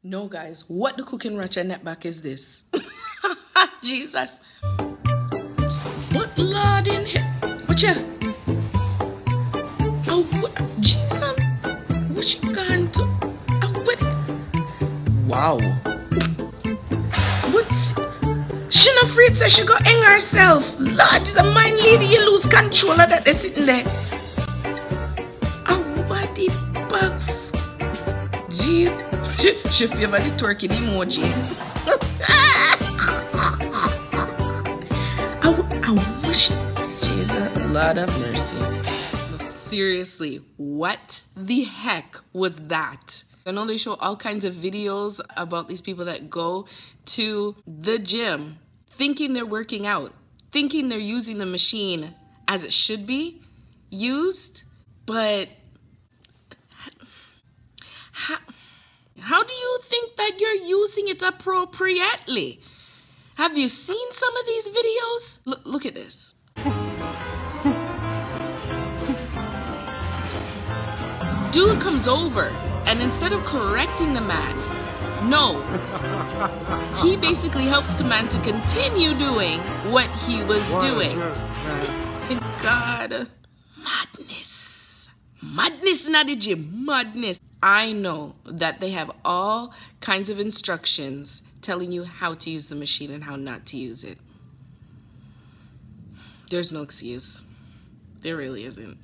No, guys, what the cooking ratchet netback is this? Jesus. What Lord in here? What ya? Oh, what? Jesus. What she gone to? Oh, what? Wow. What's... She not afraid say she go hang herself. Lord, is a mind lady, you lose control of that they sitting there. Oh, what the bug? Jeez. She favor the twerking emoji. I wish. Jesus, Lord of mercy. No, seriously, what the heck was that? I know they show all kinds of videos about these people that go to the gym thinking they're working out, thinking they're using the machine as it should be used, but how do you think that you're using it appropriately? Have you seen some of these videos? Look at this. Dude comes over and instead of correcting the man, no, he basically helps the man to continue doing what he was doing. God, madness. Madness in the gym, madness. I know that they have all kinds of instructions telling you how to use the machine and how not to use it. There's no excuse. There really isn't.